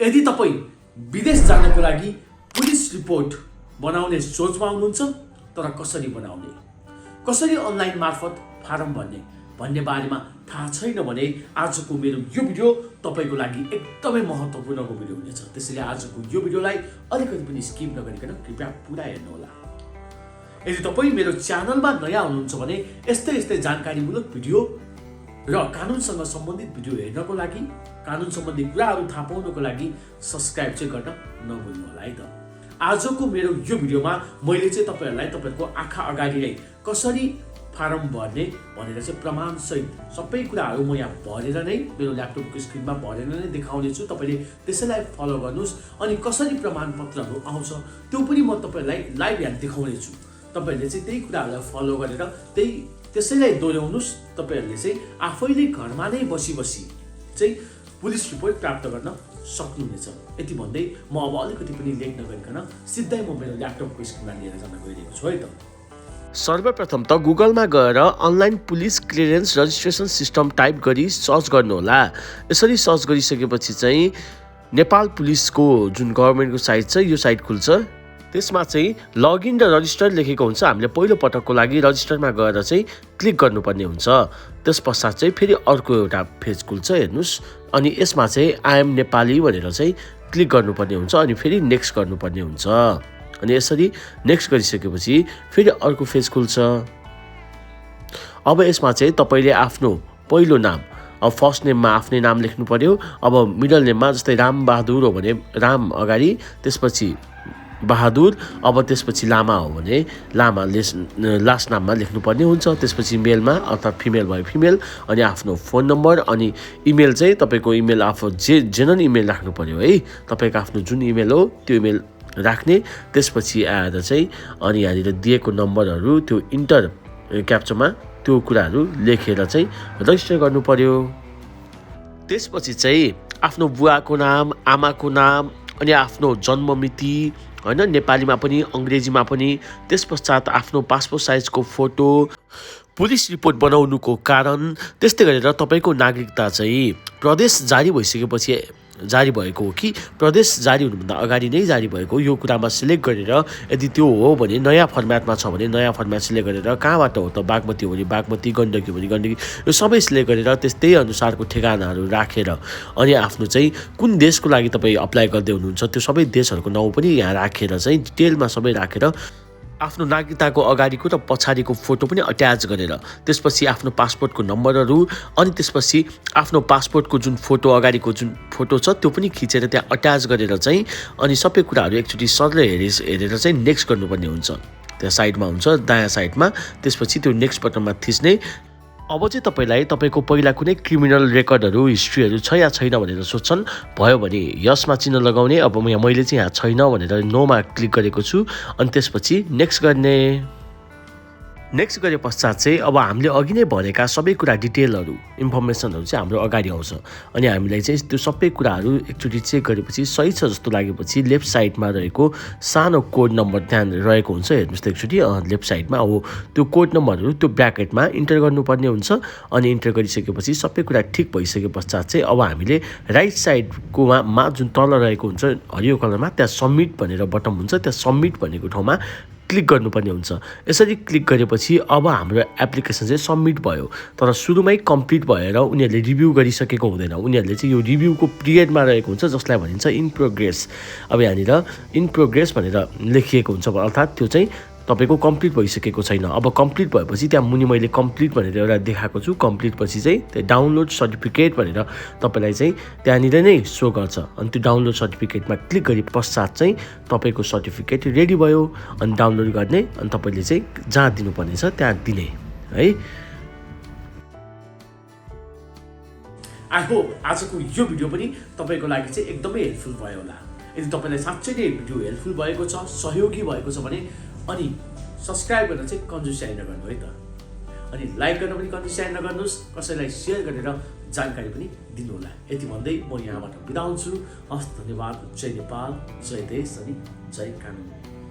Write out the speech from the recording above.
यदि तपाई विदेश जानको लागि पुलिस रिपोर्ट बनाउने सोचमा हुनुहुन्छ तर कसरी बनाउने, कसरी अनलाइन मार्फत फारम भर्ने भन्ने बारेमा थाहा छैन भने आजको मेरो यो भिडियो तपाईको लागि एकदमै महत्त्वपूर्णको भिडियो हुनेछ। त्यसैले आजको यो भिडियोलाई अलिकति पनि स्किप नगरिकन कृपया पुरा हेर्नुहोला। यदि तपाई मेरो च्यानलमा नयाँ हुनुहुन्छ भने यस्तै जानकारीमूलक भिडियो र कानुनसँग सम्बन्धित भिडियो हेर्नको लागि, कानुन सम्बन्धी कुराहरू थाहा पाउनको लागि सब्स्क्राइब चाहिँ गर्न नभुल्नु होला है त। आजको मेरो यो भिडियोमा मैले चाहिँ तपाईहरुलाई तपाईहरुको आँखा अगाडि नै कसरी फारम भर्ने भनेर चाहिँ प्रमाण सहित सबै कुराहरू म यहाँ भरेर नै मेरो ल्यापटपको स्क्रिनमा भरेर नै देखाउने छु। तपाईले त्यसैलाई फलो गर्नुस् अनि कसरी प्रमाणपत्रहरू आउँछ त्यो पनि म तपाईहरुलाई लाइभ यहाँ देखाउने छु। तपाईहरुले चाहिँ त्यही कुराहरूलाई फलो गरेर त्यसैलाई दोहोर्याउनुस्। तपाईहरुले चाहिँ आफैले घरमा नै बसी चाहिँ पुलिस रिपोर्ट प्राप्त गर्न सक्नुहुनेछ। यति भन्दै म अब अलिकति पनि लेट नगरिकन सिधै म मेरो ल्यापटपको स्क्रिनमा लिएर जान गइरहेको छु है त। सर्वप्रथम त गुगलमा गएर online police clearance registration system type गरी सर्च गर्नुहोला। यसरी सर्च गरिसकेपछि चाहिँ नेपाल पुलिसको जुन गभर्नमेन्टको साइट छ यो साइट खुल्छ। त्यसमा चाहिँ लगइन र रजिस्टर लेखेको हुन्छ। हामीले पहिलो पटकको लागि रजिस्टरमा गएर चाहिँ क्लिक गर्नुपर्ने हुन्छ। त्यस पश्चात चाहिँ फेरि अर्को एउटा पेज खुल्छ, हेर्नुस्। अनि यसमा चाहिँ आई एम नेपाली भनेर चाहिँ क्लिक गर्नुपर्ने हुन्छ अनि फेरि नेक्स्ट गर्नुपर्ने हुन्छ। अनि यसरी नेक्स्ट गरिसकेपछि फेरि अर्को पेज खुल्छ। अब यसमा चाहिँ तपाईले आफ्नो पहिलो नाम, अब फर्स्ट नेममा आफ्नै नाम लेख्नु पर्यो। अब मिडल नेममा जस्तै राम बहादुर हो भने राम अगाडि, त्यसपछि बहादुर, अब त्यसपछि लामा हो भने लामा लास्ट नाममा लेख्नुपर्ने हुन्छ। त्यसपछि मेलमा अर्थात् फिमेल भयो फिमेल, अनि आफ्नो फोन नम्बर अनि इमेल चाहिँ तपाईको इमेल आफू जेनरल इमेल राख्नु पर्यो है। तपाईको आफ्नो जुन इमेल हो त्यो इमेल राख्ने। त्यसपछि आएर चाहिँ अनि यहाँनिर दिएको नम्बरहरू त्यो इन्टर क्याप्चामा त्यो कुराहरू लेखेर चाहिँ रजिस्टर गर्नु पर्यो। त्यसपछि चाहिँ आफ्नो बुवाको नाम, आमाको नाम अनि आफ्नो जन्म मिति हैन, नेपालीमा पनि अंग्रेजीमा पनि। त्यस पश्चात आफ्नो पासपोर्ट साइजको फोटो, पुलिस रिपोर्ट बनाउनुको कारण, त्यस्तै गरेर तपाईको नागरिकता चाहिँ प्रदेश जारी भइसकेपछि जारी भएको हो कि प्रदेश जारी हुनुभन्दा अगाडि नै जारी भएको, यो कुरामा सिलेक्ट गरेर यदि त्यो हो भने नयाँ फर्मेटमा छ भने नयाँ फर्मेट सिलेक्ट गरेर कहाँबाट हो त, बागमती हो भने बागमती, गण्डकी हो भने गण्डकी, यो सबै सिलेक्ट गरेर त्यस्तै अनुसारको ठेगानाहरू राखेर अनि आफ्नो चाहिँ कुन देशको लागि तपाईँ अप्लाई गर्दै हुनुहुन्छ त्यो सबै देशहरूको नाउँ पनि यहाँ राखेर चाहिँ डिटेलमा सबै राखेर आफ्नो नागरिकताको अगाडिको र पछाडिको फोटो पनि अट्याच गरेर, त्यसपछि आफ्नो पासपोर्टको नम्बरहरू अनि त्यसपछि आफ्नो पासपोर्टको जुन फोटो अगाडिको जुन फोटो छ त्यो पनि खिचेर त्यहाँ अट्याच गरेर चाहिँ अनि सबै कुराहरू एकचोटि सरले हेरेर चाहिँ नेक्स्ट गर्नुपर्ने हुन्छ। त्यहाँ साइडमा हुन्छ दायाँ साइडमा, त्यसपछि त्यो नेक्स्ट बटनमा थिच्ने। अब चाहिँ तपाईलाई तपाईको पहिला कुनै क्रिमिनल रेकर्डहरू हिस्ट्रीहरू छ या छैन भनेर सोध्छन्। भयो भने यसमा चिन्ह लगाउने। अब मैले चाहिँ यहाँ छैन भनेर नोमा क्लिक गरेको छु अनि त्यसपछि नेक्स्ट गर्ने। नेक्स्ट गरे पश्चात चाहिँ अब हामीले अघि नै भनेका सबै कुरा डिटेलहरू इन्फर्मेसनहरू चाहिँ हाम्रो अगाडि आउँछ। अनि हामीलाई चाहिँ त्यो सबै कुराहरू एकचोटि चेक गरेपछि सही छ जस्तो लागेपछि लेफ्ट साइडमा रहेको सानो कोड नम्बर त्यहाँ रहेको हुन्छ, हेर्नुहोस् त एकचोटि लेफ्ट साइडमा हो। त्यो कोड नम्बरहरू त्यो ब्र्याकेटमा इन्टर गर्नुपर्ने हुन्छ। अनि इन्टर गरिसकेपछि सबै कुरा ठिक भइसके पश्चात चाहिँ अब हामीले राइट साइडकोमा जुन तल रहेको हुन्छ हरियो कलरमा त्यहाँ सबमिट भनेर बटन हुन्छ, त्यहाँ सबमिट भनेको ठाउँमा क्लिक गर्नुपर्ने हुन्छ। यसरी क्लिक गरेपछि अब हाम्रो एप्लिकेसन चाहिँ सबमिट भयो। तर सुरुमै कम्प्लिट भएर उनीहरूले रिभ्यू गरिसकेको हुँदैन। उनीहरूले चाहिँ यो रिभ्यूको पिरियडमा रहेको हुन्छ जसलाई भनिन्छ इन प्रोग्रेस। अब यहाँनिर इन प्रोग्रेस भनेर लेखिएको हुन्छ, अर्थात् त्यो चाहिँ तपाईको कम्प्लिट भइसकेको छैन। अब कम्प्लिट भएपछि त्यहाँ मुनि मैले कम्प्लिट भनेर एउटा देखाएको छु। कम्प्लिट पछि चाहिँ त्यो डाउनलोड सर्टिफिकेट भनेर तपाईलाई चाहिँ त्यहाँनिर नै सो गर्छ। अनि त्यो डाउनलोड सर्टिफिकेटमा क्लिक गरे पश्चात चाहिँ तपाईको सर्टिफिकेट रेडी भयो। अनि डाउनलोड गर्ने अनि तपाईले चाहिँ जहाँ दिनुपर्ने छ त्यहाँ दिने है। आई होप आजको यो भिडियो पनि तपाईको लागि चाहिँ एकदमै हेल्पफुल भयो होला। यदि तपाईलाई साँच्चै नै भिडियो हेल्पफुल भएको छ, सहयोगी भएको छ भने अनि सब्स्क्राइब गर्न चाहिँ कन्जुस्याइ नगर्नु है त। अनि लाइक गर्न पनि कन्जुस्याइ नगर्नुहोस्, कसैलाई सेयर गरेर जानकारी पनि दिनु होला। यति भन्दै म यहाँबाट बिदा हुन्छु। हस्, धन्यवाद। जय नेपाल, जय देश अनि जय कानुन।